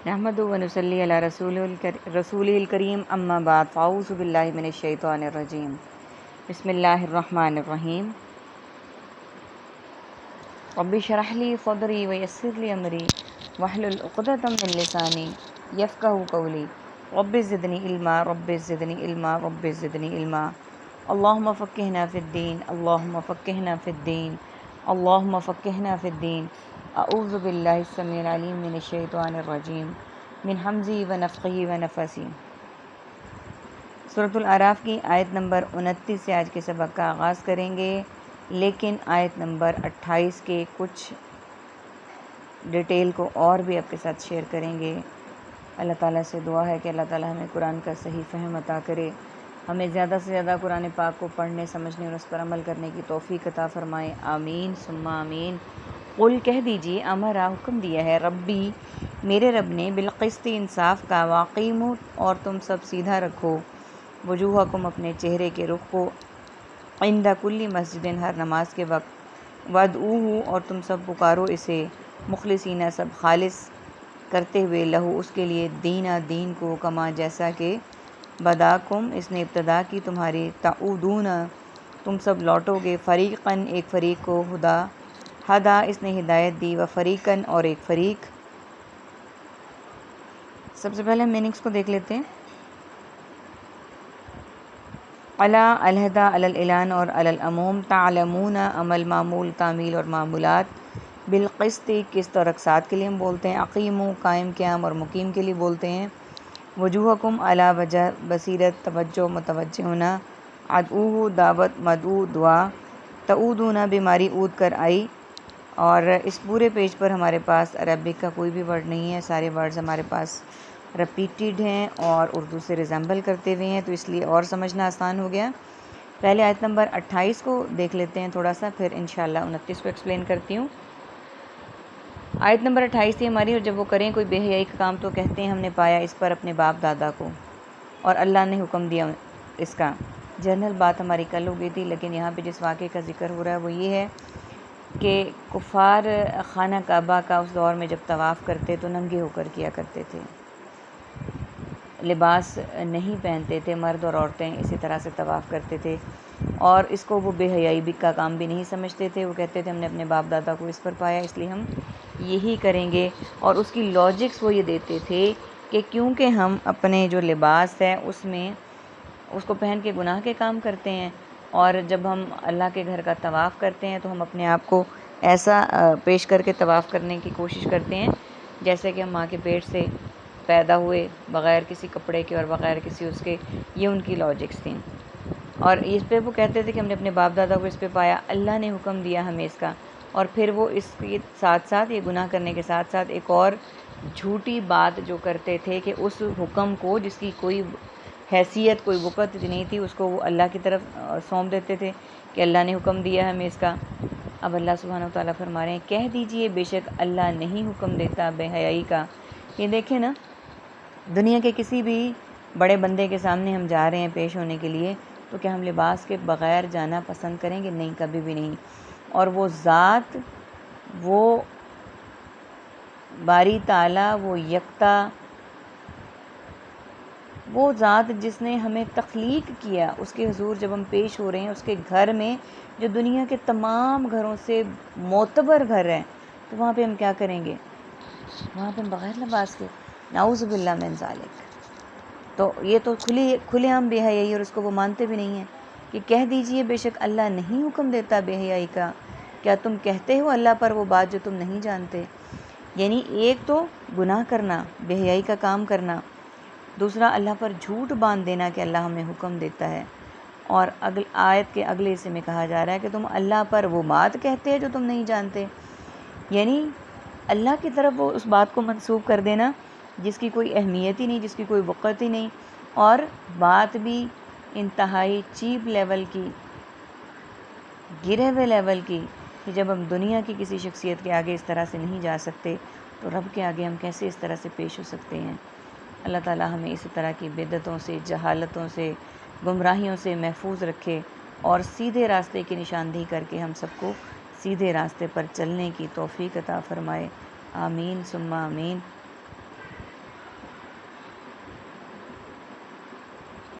नहमदु व नुसल्ली अला रसूलिल करीम अम्मा बाद फ़ाऊज़ु बिल्लाहि मिनश शैतानिर रजीम बिस्मिल्लाहिर रहमानिर रहीम रब्बि शरह ली सदरी व यस्सिर ली अमरी वहलुल उक़दतम मिन लिसानी यफ़क़हू क़ौली रब्बि ज़िदनी इल्मा रब्बि ज़िदनी इल्मा रब्बि ज़िदनी इल्मा अल्लाहुम्मा फ़क़्क़िहना फ़िद्दीन अल्लाहुम्मा फ़क़्क़िहना फ़िद्दीन अल्लाहुम्मा फ़क़्क़िहना फ़िद्दीन अऊज़ु बिल्लाहिस समीइल अलीम मिनश शैतानिर रजीम मिन हमज़ी व नफ़्ख़ी व नफ़सी। सूरतुल आराफ की आयत नंबर 29 से आज के सबक का आगाज़ करेंगे, लेकिन आयत नंबर 28 के कुछ डिटेल को और भी आपके साथ शेयर करेंगे। अल्लाह ताला से दुआ है कि अल्लाह ताला हमें कुरान का सही फ़हम अता करे, हमें ज़्यादा से ज़्यादा कुरान पाक को पढ़ने, समझने और उस पर अमल करने की तौफ़ीक़ अता फ़रमाए। आमीन सुम्मा आमीन। कुल कह दीजिए, अमरा हुक्म दिया है, रब्बी मेरे रब ने, बिलक़िस्त इंसाफ का, वाक़ीमु और तुम सब सीधा रखो, वजूहकुम अपने चेहरे के रुख को, इंदा कुल्ली मस्जिदिन हर नमाज के वक्त, वदऊहु और तुम सब पुकारो इसे, मुखलिसीना सब खालिस करते हुए, लहू उसके लिए, दीना दीन को, कमा जैसा कि बदाकुम इसने इब्तदा की तुम्हारी, ताऊदूना तुम सब लौटोगे, फ़रीक़न एक फ़रीक़ को, हुदा हदा इसने हिदायत दी, व फ़रीक़न और एक फ़रीक़। सबसे पहले मीनिंग्स को देख लेते हैं। अला अलहदा अलल इलान और अलल अमूम, तालमूना अमल मामूल तामील और मामूलात, बिलक़िस्त किस्त और अक़सात के लिए हम बोलते हैं, अक़ीमु कायम क़याम और मुकीम के लिए बोलते हैं, वजूहकुम अला वजह बसीरत तवज्जो मुतवज्जिह होना, अदऊहु दावत मदऊ दुआ, तऊदूना बीमारी ऊद कर आई। और इस पूरे पेज पर हमारे पास अरबिक का कोई भी वर्ड नहीं है, सारे वर्ड्स हमारे पास रिपीटेड हैं और उर्दू से रिजेंबल करते हुए हैं, तो इसलिए और समझना आसान हो गया। पहले आयत नंबर 28 को देख लेते हैं थोड़ा सा, फिर इंशाल्लाह 29 को एक्सप्लेन करती हूँ। आयत नंबर 28 थी हमारी, और जब वो करें कोई बेहयाई का काम तो कहते हैं हमने पाया इस पर अपने बाप दादा को, और अल्लाह ने हुक्म दिया इसका। जनरल बात हमारी कल हो गई थी, लेकिन यहाँ पे जिस वाक़े का जिक्र हो रहा है वो ये है कि कुफ़ार खाना काबा का उस दौर में जब तवाफ़ करते तो नंगे होकर किया करते थे, लिबास नहीं पहनते थे, मर्द और औरतें इसी तरह से तवाफ़ करते थे, और इसको वो बेहयाई भी का काम भी नहीं समझते थे। वो कहते थे हमने अपने बाप दादा को इस पर पाया, इसलिए हम यही करेंगे। और उसकी लॉजिक्स वो ये देते थे कि क्योंकि हम अपने जो लिबास है उसमें उसको पहन के गुनाह के काम करते हैं, और जब हम अल्लाह के घर का तवाफ़ करते हैं तो हम अपने आप को ऐसा पेश करके तवाफ़ करने की कोशिश करते हैं जैसे कि हम माँ के पेट से पैदा हुए, बग़ैर किसी कपड़े के और बग़ैर किसी उसके। ये उनकी लॉजिक्स थी, और इस पे वो कहते थे कि हमने अपने बाप दादा को इस पे पाया, अल्लाह ने हुक्म दिया हमें इसका। और फिर वो इसके साथ साथ, ये गुनाह करने के साथ साथ, एक और झूठी बात जो करते थे कि उस हुक्म को, जिसकी कोई हैसियत कोई वक़्त नहीं थी, उसको वो अल्लाह की तरफ सौंप देते थे कि अल्लाह ने हुक्म दिया हमें इसका। अब अल्लाह सुब्हानहू व तआला फरमा रहे हैं, कह दीजिए बेशक अल्लाह नहीं हुक्म देता बेहयाई का। ये देखें ना, दुनिया के किसी भी बड़े बंदे के सामने हम जा रहे हैं पेश होने के लिए, तो क्या हम लिबास के बग़ैर जाना पसंद करेंगे? नहीं, कभी भी नहीं। और वो ज़ात, वो बारी ताला, वो यकता, वो ज़ात जिसने हमें तख्लीक किया, उसके हुज़ूर जब हम पेश हो रहे हैं, उसके घर में जो दुनिया के तमाम घरों से मोतबर घर है, तो वहाँ पे हम क्या करेंगे? वहाँ पे हम बग़ैर लिबास के, नाऊज़ु बिल्लाह मिन ज़ालिक। तो ये तो खुलेआम बेहयाई, और उसको वो मानते भी नहीं हैं कि कह दीजिए बेशक अल्लाह नहीं हुक्म देता बेहयाई का। क्या तुम कहते हो अल्लाह पर वो बात जो तुम नहीं जानते? यानी एक तो गुनाह करना, बेहयाई का काम करना, दूसरा अल्लाह पर झूठ बांध देना कि अल्लाह हमें हुक्म देता है। और आयत के अगले हिस्से में कहा जा रहा है कि तुम अल्लाह पर वो बात कहते हैं जो तुम नहीं जानते, यानी अल्लाह की तरफ वो उस बात को मंसूब कर देना जिसकी कोई अहमियत ही नहीं, जिसकी कोई वक़्त ही नहीं, और बात भी इंतहाई चीप लेवल की, गिरे हुए लेवल की, कि जब हम दुनिया की किसी शख्सियत के आगे इस तरह से नहीं जा सकते, तो रब के आगे हम कैसे इस तरह से पेश हो सकते हैं। अल्लाह ताला हमें इस तरह की बिदअतों से, जहालतों से, गुमराहियों से महफूज रखे, और सीधे रास्ते की निशानदेही करके हम सबको सीधे रास्ते पर चलने की तौफ़ीक़ अता फ़रमाए। आमीन सुम्मा आमीन।